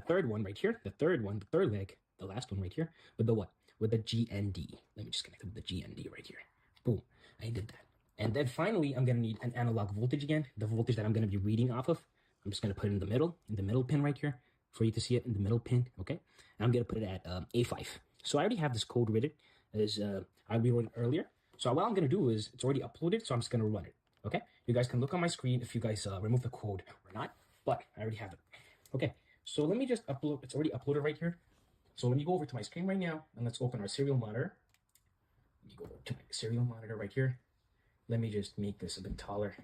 third one right here. The third leg, the last one right here, with the what? With the GND. Let me just connect it with the GND right here. Boom. I did that. And then finally, I'm going to need an analog voltage again. The voltage that I'm going to be reading off of. I'm just going to put it in the middle pin right here for you to see it in the middle pin. Okay. And I'm going to put it at A5. So I already have this code written as I rewrote it earlier. So what I'm going to do is it's already uploaded. So I'm just going to run it. Okay. You guys can look on my screen if you guys remove the code or not, but I already have it. Okay. So let me just upload. It's already uploaded right here. So let me go over to my screen right now and let's open our serial monitor. Let me go to my serial monitor right here. Let me just make this a bit taller.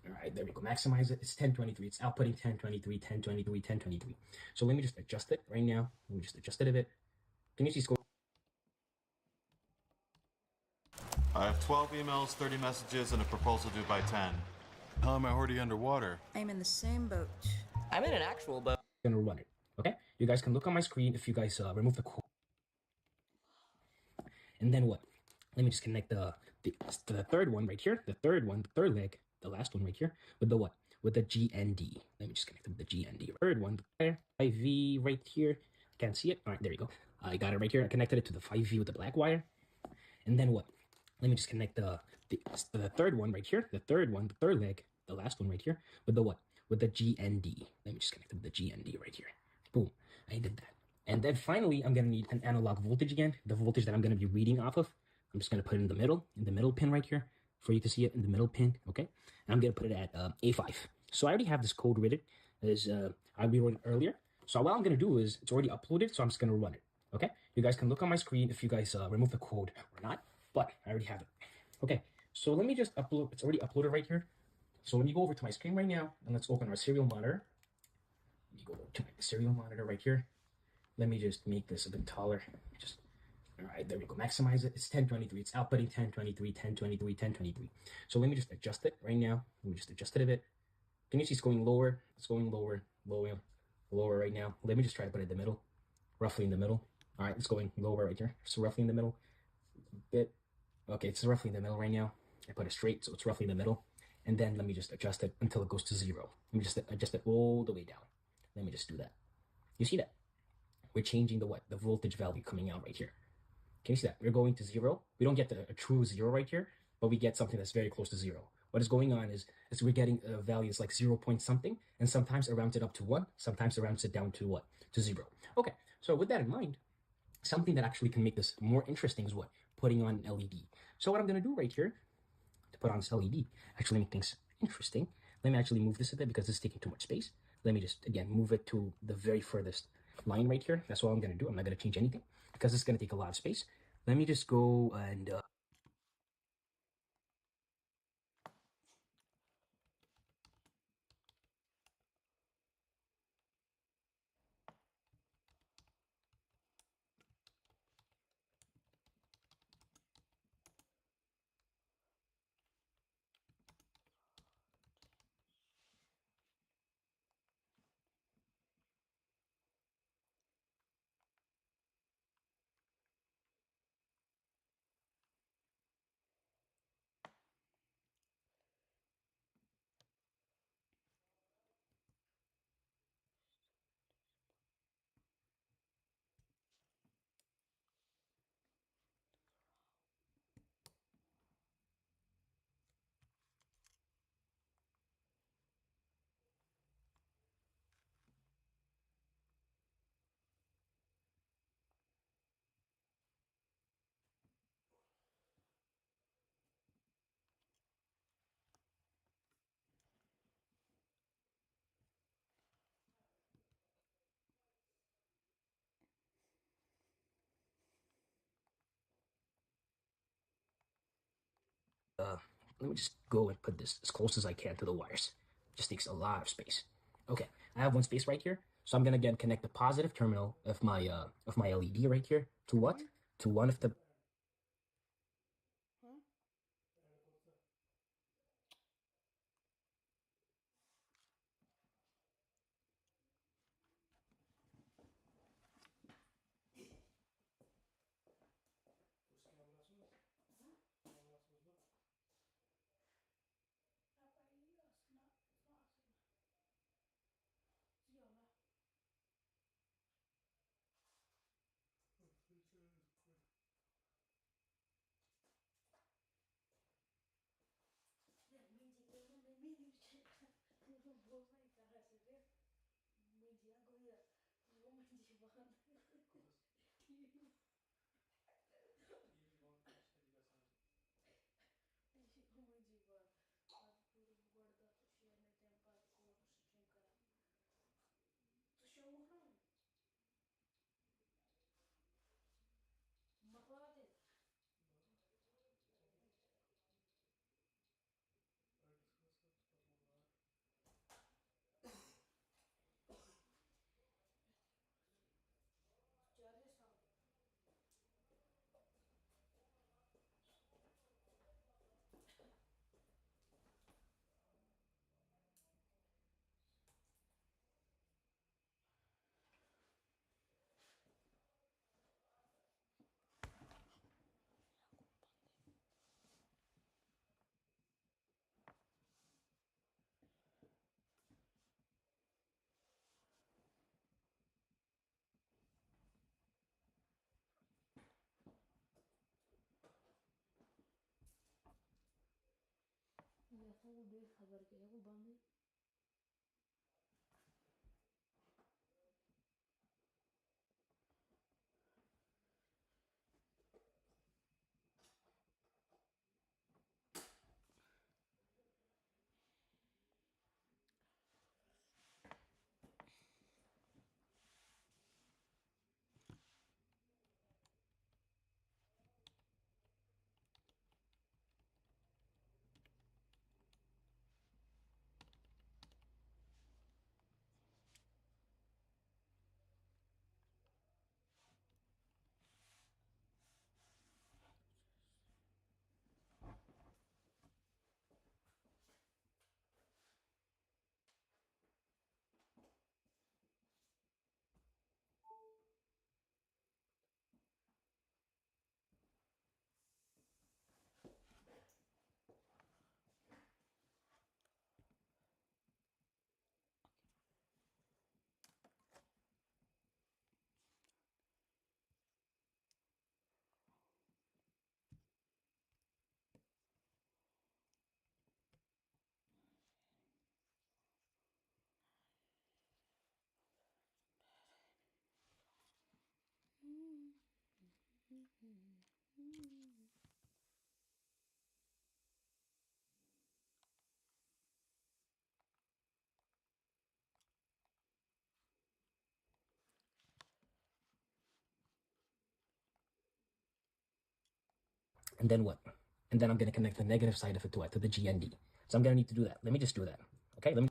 All right, there we go. Maximize it. It's 1023. It's outputting 1023, 1023, 1023. So let me just adjust it right now. Let me just adjust it a bit. Can you see scope? I have 12 emails, 30 messages, and a proposal due by 10. How am I already underwater? I'm in the same boat. I'm in an actual boat. I'm gonna run it. Okay? You guys can look on my screen if you guys remove the code. And then what? Let me just connect the third one right here. The third leg, the last one right here, with the what? With the GND. Let me just connect it with the GND. Third one there, 5V right here. Can't see it. All right, there we go. I got it right here. I connected it to the 5V with the black wire. And then what? Let me just connect the third one right here. The third leg, the last one right here, with the what? With the GND. Let me just connect it with the GND right here. Boom. I did that. And then finally, I'm going to need an analog voltage again. The voltage that I'm going to be reading off of. I'm just going to put it in the middle pin right here for you to see it in the middle pin. Okay. And I'm going to put it at A5. So I already have this code written as I rewrote it earlier. So what I'm going to do is it's already uploaded. So I'm just going to run it. Okay. You guys can look on my screen if you guys remove the code or not, but I already have it. Okay. So let me just upload. It's already uploaded right here. So let me go over to my screen right now and let's open our serial monitor. Let me go to my serial monitor right here. Let me just make this a bit taller. All right, there we go. Maximize it. It's 1023. It's outputting 1023, 1023, 1023. So let me just adjust it right now. Let me just adjust it a bit. Can you see it's going lower? It's going lower, lower right now. Let me just try to put it in the middle, roughly in the middle. All right, it's going lower right here. So roughly in the middle. A bit. Okay, it's roughly in the middle right now. I put it straight, so it's roughly in the middle. And then let me just adjust it until it goes to 0. Let me just adjust it all the way down. Let me just do that. You see that? We're changing the what? The voltage value coming out right here. Can you see that? We're going to 0. We don't get a true 0 right here, but we get something that's very close to 0. What is going on is we're getting values like 0 point something, and sometimes it rounds it up to 1, sometimes it rounds it down to what? To 0. Okay, so with that in mind, something that actually can make this more interesting is what? Putting on an LED. So what I'm going to do right here to put on this LED, actually make things interesting. Let me actually move this a bit because it's taking too much space. Let me just, again, move it to the very furthest line right here. That's what I'm going to do. I'm not going to change anything because it's going to take a lot of space. Let me just go and let me just go and put this as close as I can to the wires. Just takes a lot of space. Okay, I have one space right here, so I'm gonna again connect the positive terminal of my LED right here to what? To one of the and then what? And then I'm gonna connect the negative side of it to what? To the GND. So I'm gonna need to do that. Let me just do that. Okay, let me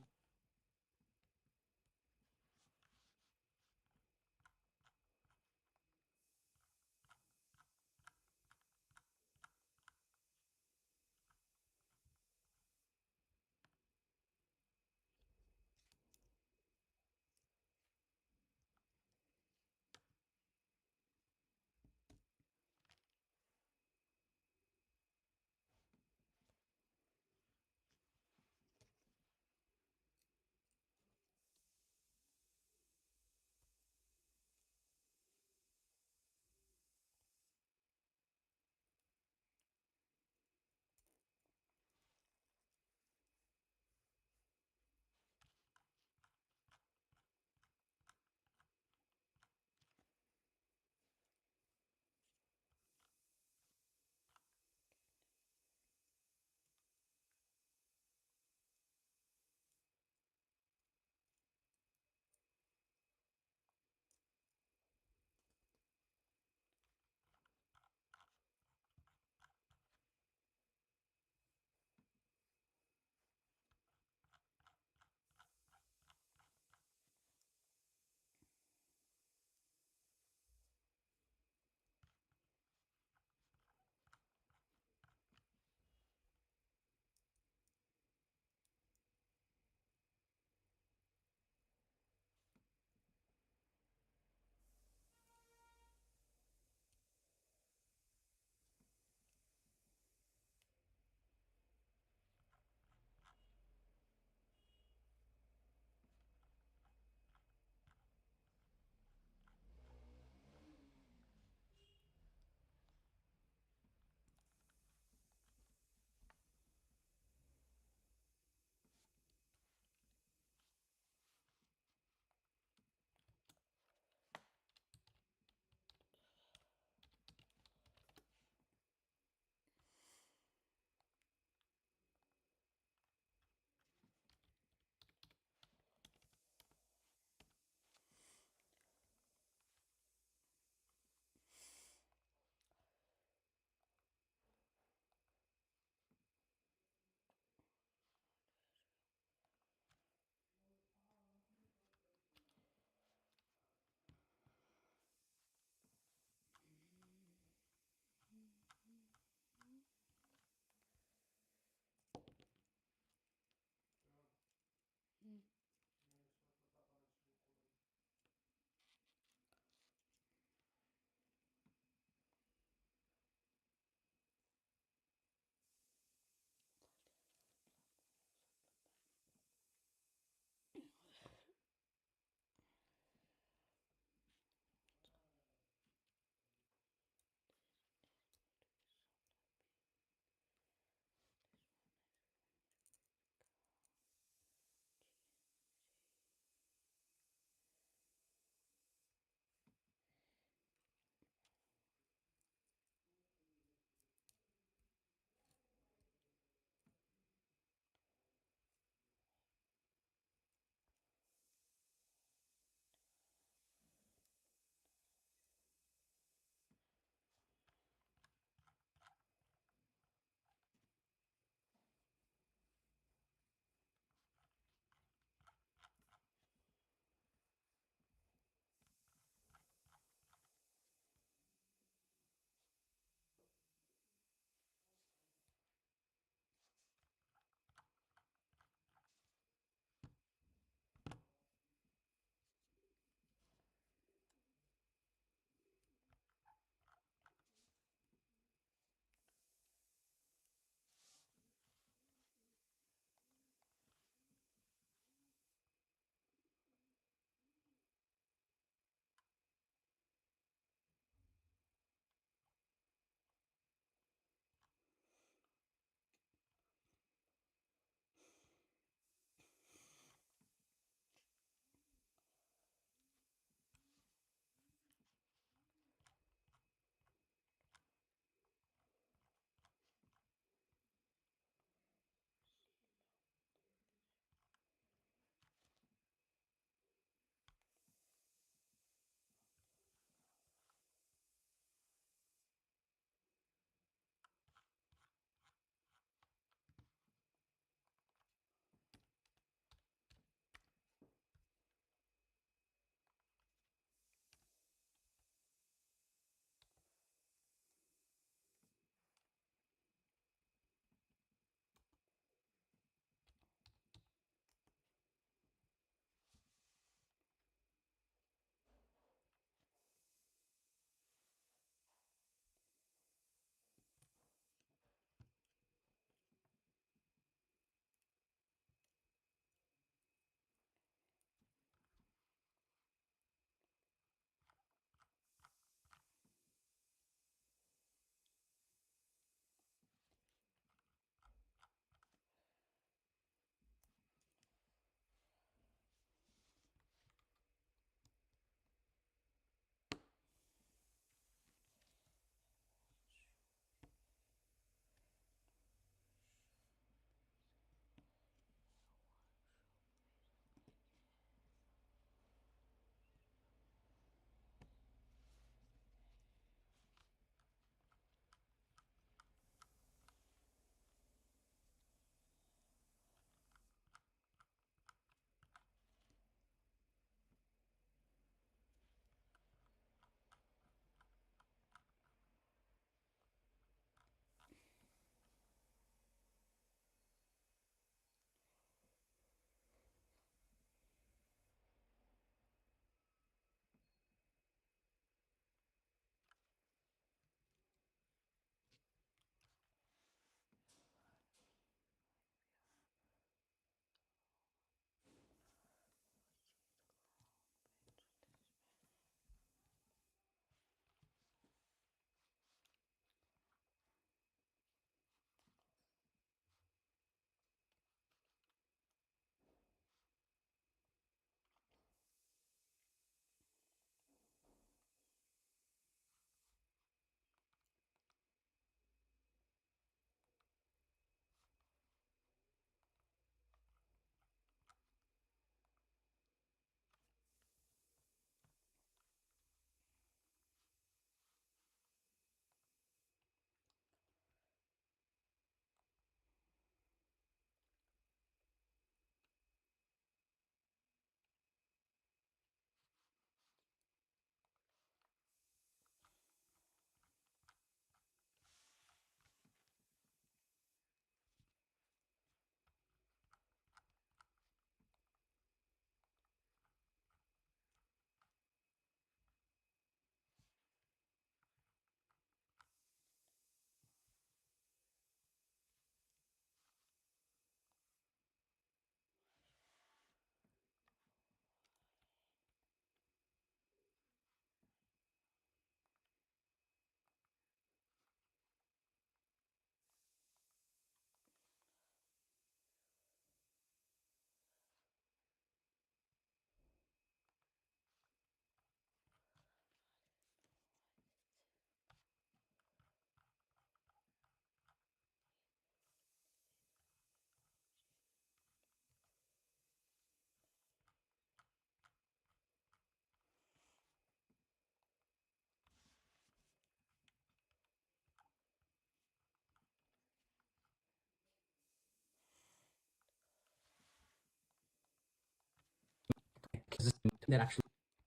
that actually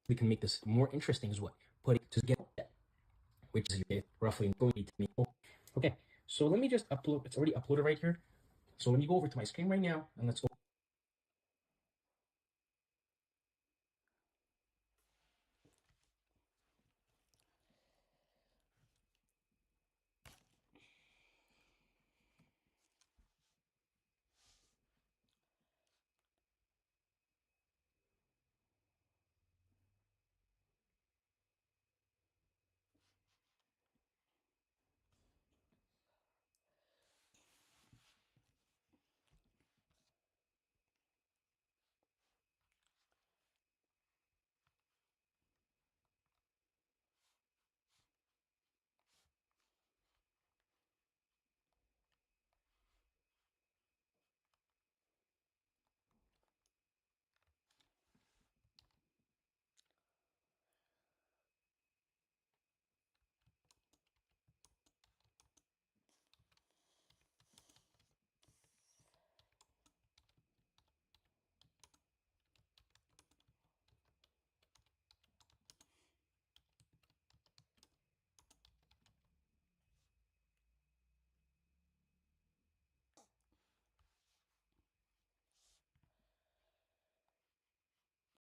we can make this more interesting is what putting to get that, which is roughly going to be okay. So let me just upload. It's already uploaded right here. So let me go over to my screen right now and let's go